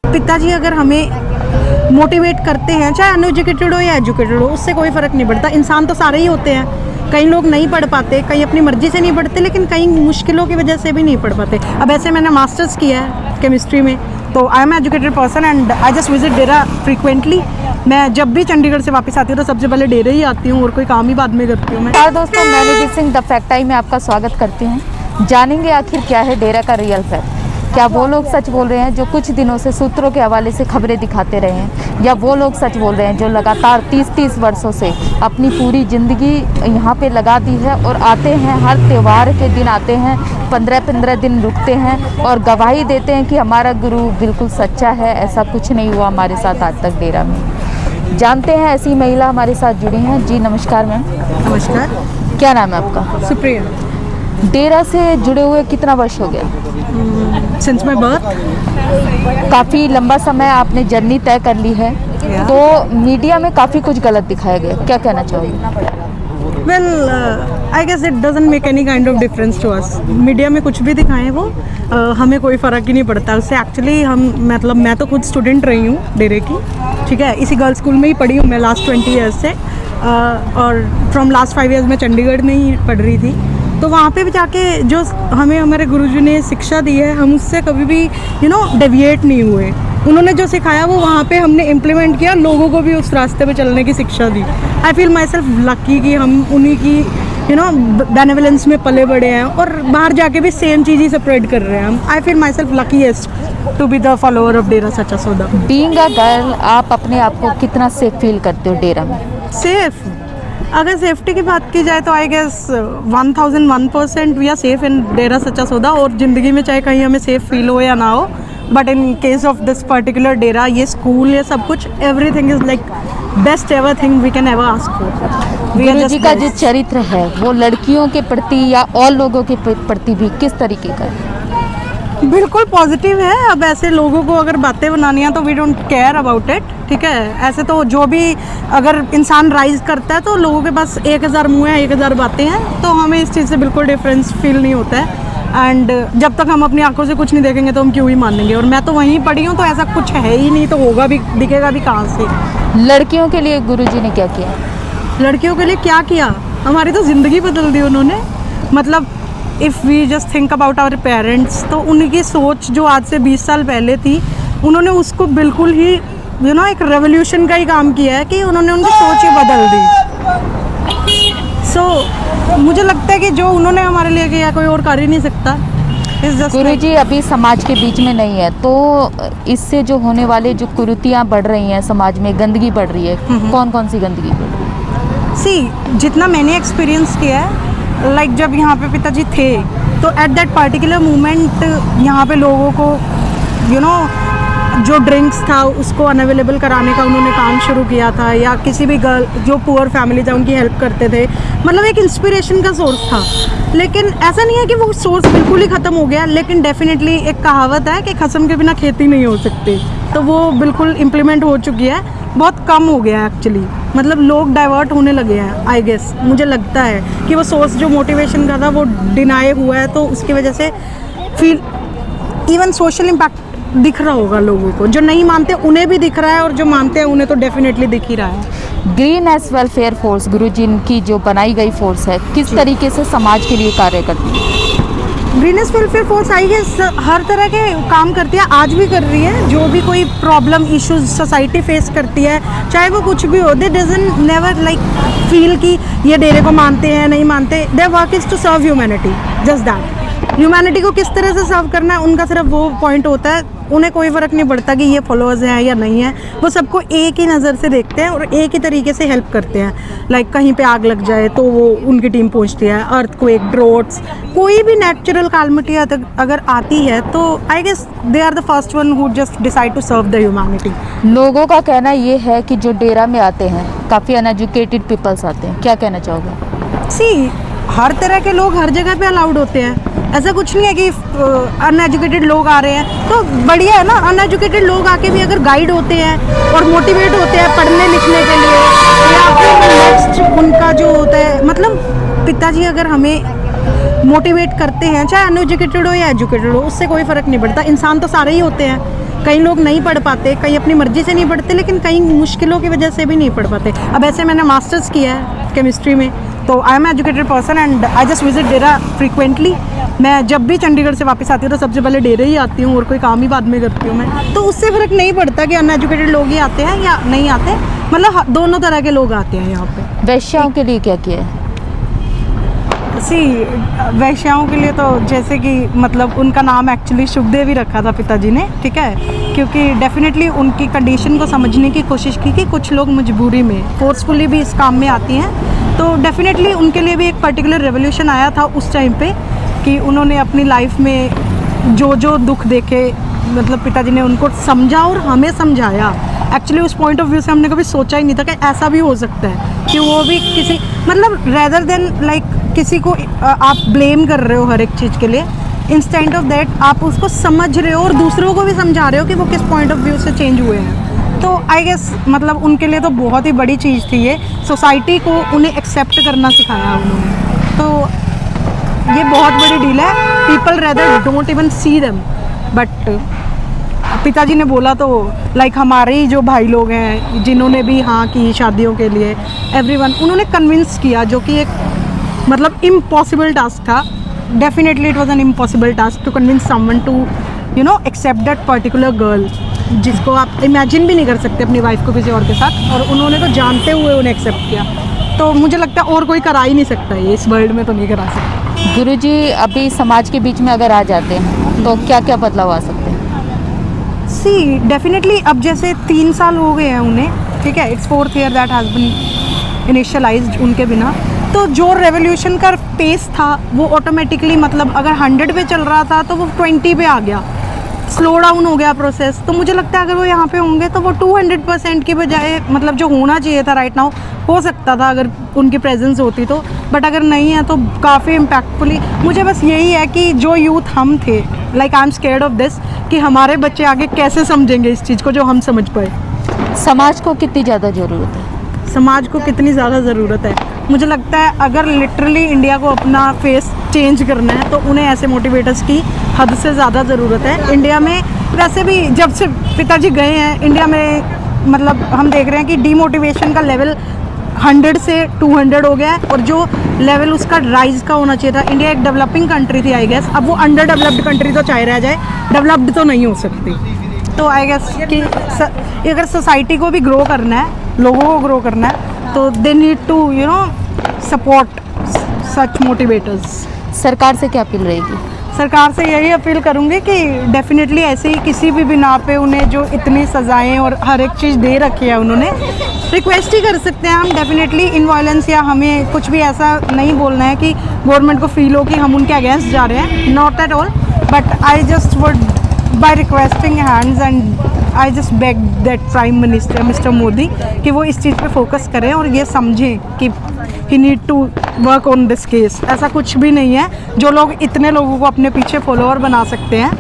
पिताजी अगर हमें मोटिवेट करते हैं, चाहे अनएजुकेटेड हो या एजुकेटेड हो, उससे कोई फ़र्क नहीं पड़ता। इंसान तो सारे ही होते हैं। कई लोग नहीं पढ़ पाते, कई अपनी मर्ज़ी से नहीं पढ़ते, लेकिन कई मुश्किलों की वजह से भी नहीं पढ़ पाते। अब ऐसे मैंने मास्टर्स किया है केमिस्ट्री में, तो I am educated person and I just visit Dera frequently. मैं जब भी चंडीगढ़ से वापस आती हूँ तो सबसे पहले डेरा ही आती हूँ और कोई काम ही बाद में करती हूँ मैं। और दोस्तों, मैं निधि सिंह द फैक्ट टाइम में आपका स्वागत करती हूँ। जानेंगे आखिर क्या है डेरा का रियल फैक्ट। क्या वो लोग सच बोल रहे हैं जो कुछ दिनों से सूत्रों के हवाले से खबरें दिखाते रहे हैं, या वो लोग सच बोल रहे हैं जो लगातार 30-30 वर्षों से अपनी पूरी ज़िंदगी यहाँ पे लगा दी है और आते हैं, हर त्यौहार के दिन आते हैं, 15-15 दिन रुकते हैं और गवाही देते हैं कि हमारा गुरु बिल्कुल सच्चा है, ऐसा कुछ नहीं हुआ हमारे साथ आज तक डेरा में। जानते हैं, ऐसी महिला हमारे साथ जुड़ी हैं। जी नमस्कार मैम। नमस्कार। क्या नाम है आपका? सुप्रिया। डेरा से जुड़े हुए कितना वर्ष हो गया? Since my birth. काफ़ी लंबा समय आपने जर्नी तय कर ली है। तो मीडिया में काफ़ी कुछ गलत दिखाया गया, क्या कहना चाहोगे? Well I guess it doesn't make any kind of difference to us. Media में कुछ भी दिखाएं वो हमें कोई फ़र्क ही नहीं पड़ता उससे। एक्चुअली मैं तो खुद स्टूडेंट रही हूँ डेरे की, ठीक है। इसी गर्ल्स स्कूल में ही पढ़ी हूँ मैं लास्ट 20 ईयर्स से, और फ्रॉम लास्ट 5 ईयर्स मैं चंडीगढ़ में ही पढ़ रही थी। तो वहाँ पे भी जाके जो हमें हमारे गुरुजी ने शिक्षा दी है, हम उससे कभी भी डेविएट नहीं हुए। उन्होंने जो सिखाया वो वहाँ पे हमने इम्प्लीमेंट किया, लोगों को भी उस रास्ते पे चलने की शिक्षा दी। I feel my self lucky कि हम उन्हीं की बेनेवलेंस में पले बड़े हैं और बाहर जाके भी सेम चीज़ ही स्प्रेड कर रहे हैं हम। I feel my self luckiest to be the follower of Dera Sacha Sauda. Being a girl, आप अपने आप को कितना सेफ फील करते हो डेरा में? सेफ, अगर सेफ्टी की बात की जाए तो I guess 1001% we are safe in Dera Sacha Sauda. और ज़िंदगी में चाहे कहीं हमें सेफ फील हो या ना हो, but in case of this particular Dera, ये स्कूल, ये सब कुछ, everything is like best ever thing we can ever ask for. Guru ji का जो चरित्र है वो लड़कियों के प्रति या और लोगों के प्रति भी किस तरीके का है? बिल्कुल पॉजिटिव है। अब ऐसे लोगों को अगर बातें बनानी है तो we don't care about it, ठीक है। ऐसे तो जो भी अगर इंसान राइज करता है तो लोगों के पास 1000 मुँह हैं, 1000 बातें हैं, तो हमें इस चीज़ से बिल्कुल डिफरेंस फील नहीं होता है। एंड जब तक हम अपनी आंखों से कुछ नहीं देखेंगे तो हम क्यों ही मानेंगे। और मैं तो वहीं पढ़ी हूँ, तो ऐसा कुछ है ही नहीं, तो होगा भी, दिखेगा भी कहाँ से। लड़कियों के लिए गुरु जी ने क्या किया? लड़कियों के लिए क्या किया? हमारी तो ज़िंदगी बदल दी उन्होंने। मतलब if we just think about our parents, तो उनकी सोच जो आज से 20 साल पहले थी, उन्होंने उसको बिल्कुल ही एक रेवोल्यूशन का ही काम किया है कि उन्होंने उनकी सोच ही बदल दी। सो मुझे लगता है कि जो उन्होंने हमारे लिए किया कोई और कर ही नहीं सकता। गुरु जी अभी समाज के बीच में नहीं है, तो इससे जो होने वाले जो कुरीतियाँ बढ़ रही हैं समाज में, गंदगी बढ़ रही है, कौन कौन सी गंदगी बढ़ रही है? सी, जितना मैंने एक्सपीरियंस किया है, लाइक जब यहाँ पे पिताजी थे तो एट दैट पर्टिकुलर मोमेंट यहाँ पे लोगों को जो ड्रिंक्स था उसको अनअवेलेबल कराने का उन्होंने काम शुरू किया था, या किसी भी गर्ल जो पुअर फैमिली था उनकी हेल्प करते थे। मतलब एक इंस्पिरेशन का सोर्स था। लेकिन ऐसा नहीं है कि वो सोर्स बिल्कुल ही ख़त्म हो गया, लेकिन डेफिनेटली एक कहावत है कि खसम के बिना खेती नहीं हो सकती, तो वो बिल्कुल इम्प्लीमेंट हो चुकी है। बहुत कम हो गया है एक्चुअली, मतलब लोग डाइवर्ट होने लगे हैं। आई गेस मुझे लगता है कि वो सोर्स जो मोटिवेशन का था वो डिनाई हुआ है, तो उसकी वजह से फील इवन सोशल इम्पैक्ट दिख रहा होगा लोगों को। जो नहीं मानते उन्हें भी दिख रहा है, और जो मानते हैं उन्हें तो डेफिनेटली दिख ही रहा है। ग्रीन एस वेलफेयर फोर्स, गुरु जी की जो बनाई गई फोर्स है, किस तरीके से समाज के लिए कार्य करती है? ग्रीन एस वेलफेयर फोर्स आई है हर तरह के काम करती है, आज भी कर रही है। जो भी कोई प्रॉब्लम इश्यूज सोसाइटी फेस करती है, चाहे वो कुछ भी हो, they doesn't never like feel कि ये डेरे को मानते हैं नहीं मानते। Their work is to serve humanity, just that. Humanity को किस तरह से सर्व करना है उनका सिर्फ वो पॉइंट होता है। उन्हें कोई फ़र्क नहीं पड़ता कि ये फॉलोअर्स हैं या नहीं है, वो सबको एक ही नज़र से देखते हैं और एक ही तरीके से हेल्प करते हैं। लाइक कहीं पे आग लग जाए तो वो उनकी टीम पहुंचती है। अर्थक्वेक, ड्रोट्स, कोई भी नेचुरल कैलामिटी अगर आती है तो I guess they are the first one who just decide to serve the humanity. लोगों का कहना ये है कि जो डेरा में आते हैं काफ़ी अनएजुकेटेड पीपल्स आते हैं, क्या कहना चाहोगे? सी, हर तरह के लोग हर जगह पे अलाउड होते हैं। ऐसा कुछ नहीं है कि अनएजुकेटेड लोग आ रहे हैं तो बढ़िया है ना। अनएजुकेटेड लोग आके भी अगर गाइड होते हैं और मोटिवेट होते हैं पढ़ने लिखने के लिए, या फिर नेक्स्ट उनका जो होता है, मतलब पिताजी अगर हमें मोटिवेट करते हैं, चाहे अनएजुकेटेड हो या एजुकेटेड हो, उससे कोई फ़र्क नहीं पड़ता। इंसान तो सारे ही होते हैं, कई लोग नहीं पढ़ पाते, कई अपनी मर्ज़ी से नहीं पढ़ते, लेकिन कई मुश्किलों की वजह से भी नहीं पढ़ पाते। अब ऐसे मैंने मास्टर्स किया है केमिस्ट्री में, तो I am educated person and I just visit Dera frequently. मैं जब भी चंडीगढ़ से वापस आती हूँ तो सबसे पहले डेरे ही आती हूँ और कोई काम ही बाद में करती हूँ मैं। तो उससे फ़र्क नहीं पड़ता कि अनएजुकेटेड लोग ही आते हैं या नहीं आते, मतलब दोनों तरह के लोग आते हैं यहाँ पे। वैश्याओं के लिए क्या किया है? वैश्याओं के लिए तो जैसे कि मतलब उनका नाम एक्चुअली शुभदेव ही रखा था पिताजी ने, ठीक है, क्योंकि डेफिनेटली उनकी कंडीशन को समझने की कोशिश की कि कुछ लोग मजबूरी में फोर्सफुली भी इस काम में आती हैं, तो डेफिनेटली उनके लिए भी एक पर्टिकुलर रेवोल्यूशन आया था उस टाइम पे कि उन्होंने अपनी लाइफ में जो जो दुख देखे, मतलब पिताजी ने उनको समझा और हमें समझाया। एक्चुअली उस पॉइंट ऑफ व्यू से हमने कभी सोचा ही नहीं था कि ऐसा भी हो सकता है कि वो भी किसी मतलब रेदर देन लाइक किसी को आप ब्लेम कर रहे हो हर एक चीज़ के लिए, इंस्टेंट ऑफ दैट आप उसको समझ रहे हो और दूसरों को भी समझा रहे हो कि वो किस पॉइंट ऑफ व्यू से चेंज हुए हैं। तो आई गेस मतलब उनके लिए तो बहुत ही बड़ी चीज़ थी ये, सोसाइटी को उन्हें एक्सेप्ट करना सिखाया उन्होंने। तो ये बहुत बड़ी डील है। People rather don't even see them, but पिताजी ने बोला तो लाइक हमारे ही जो भाई लोग हैं जिन्होंने भी हाँ की शादियों के लिए, एवरीवन उन्होंने कन्विंस किया, जो कि एक मतलब इम्पॉसिबल टास्क था। Definitely it was an impossible task to convince someone to you know accept that particular girl, जिसको आप इमेजिन भी नहीं कर सकते अपनी वाइफ को किसी और के साथ, और उन्होंने तो जानते हुए उन्हें एक्सेप्ट किया। तो मुझे लगता है और कोई करा ही नहीं सकता ये, इस वर्ल्ड में तो नहीं करा सकता। गुरुजी अभी समाज के बीच में अगर आ जाते हैं तो क्या क्या बदलाव आ सकते हैं? सी डेफिनेटली अब जैसे 3 साल हो गए हैं उन्हें, ठीक है, it's 4th year that has been initialised उनके बिना। तो जो रेवोल्यूशन का पेस था वो ऑटोमेटिकली मतलब अगर 100 पे चल रहा था तो वो 20 पे आ गया, स्लो डाउन हो गया प्रोसेस। तो मुझे लगता है अगर वो यहाँ पे होंगे तो वो 200% की बजाय मतलब जो होना चाहिए था राइट नाउ हो सकता था अगर उनकी प्रेजेंस होती तो, बट अगर नहीं है तो काफ़ी इम्पैक्टफुली। मुझे बस यही है कि जो यूथ हम थे, like I am scared of this कि हमारे बच्चे आगे कैसे समझेंगे इस चीज़ को जो हम समझ पाए। समाज को कितनी ज़्यादा ज़रूरत है? समाज को कितनी ज़्यादा ज़रूरत है, मुझे लगता है अगर लिटरली इंडिया को अपना फेस चेंज करना है तो उन्हें ऐसे मोटिवेटर्स की हद से ज़्यादा ज़रूरत है। इंडिया में वैसे भी जब से पिताजी गए हैं इंडिया में, मतलब हम देख रहे हैं कि डीमोटिवेशन का लेवल 100 से 200 हो गया है, और जो लेवल उसका राइज का होना चाहिए था। इंडिया एक डेवलपिंग कंट्री थी आई गेस, अब वो अंडर डेवलप्ड कंट्री तो चाहे रह जाए, डेवलप्ड तो नहीं हो सकती। तो आई गेस कि अगर सोसाइटी को भी ग्रो करना है, लोगों को ग्रो करना है, तो they need to you know support such motivators. सरकार से क्या अपील रहेगी? सरकार से यही अपील करूँगी कि डेफिनेटली ऐसे ही किसी भी बिना पे उन्हें जो इतनी सज़ाएं और हर एक चीज़ दे रखी है उन्होंने, रिक्वेस्ट ही कर सकते हैं हम डेफिनेटली इन वायलेंस, या हमें कुछ भी ऐसा नहीं बोलना है कि गवर्नमेंट को फील हो कि हम उनके अगेंस्ट जा रहे हैं, not at all, but I just would by requesting hands and I just beg that prime minister mister Modi कि वो इस चीज़ पे फोकस करें और ये समझें कि he need to work on this case. ऐसा कुछ भी नहीं है जो लोग इतने लोगों को अपने पीछे फॉलोअर बना सकते हैं,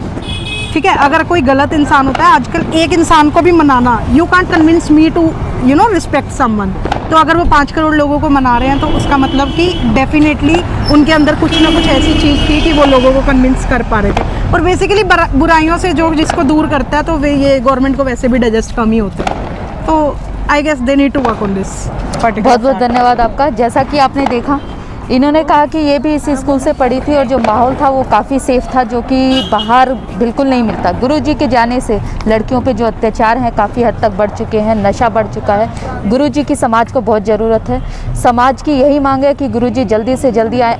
ठीक है। अगर कोई गलत इंसान होता है, आजकल एक इंसान को भी मनाना, you can't convince me to you know respect someone, तो अगर वो 5 करोड़ लोगों को मना रहे हैं तो उसका मतलब कि डेफिनेटली उनके अंदर कुछ ना कुछ ऐसी चीज़ थी कि वो लोगों को कन्विंस कर पा रहे थे। और बेसिकली बुराइयों से जो जिसको दूर करता है तो वे ये गवर्नमेंट को वैसे भी डाइजेस्ट कम ही होता है। तो I guess they need to work on this. बहुत बहुत धन्यवाद आपका। जैसा कि आपने देखा, इन्होंने कहा कि ये भी इसी स्कूल से पढ़ी थी और जो माहौल था वो काफ़ी सेफ़ था, जो कि बाहर बिल्कुल नहीं मिलता। गुरुजी के जाने से लड़कियों पे जो अत्याचार हैं काफ़ी हद तक बढ़ चुके हैं, नशा बढ़ चुका है। गुरुजी की समाज को बहुत ज़रूरत है। समाज की यही मांग है कि गुरुजी जल्दी से जल्दी आए।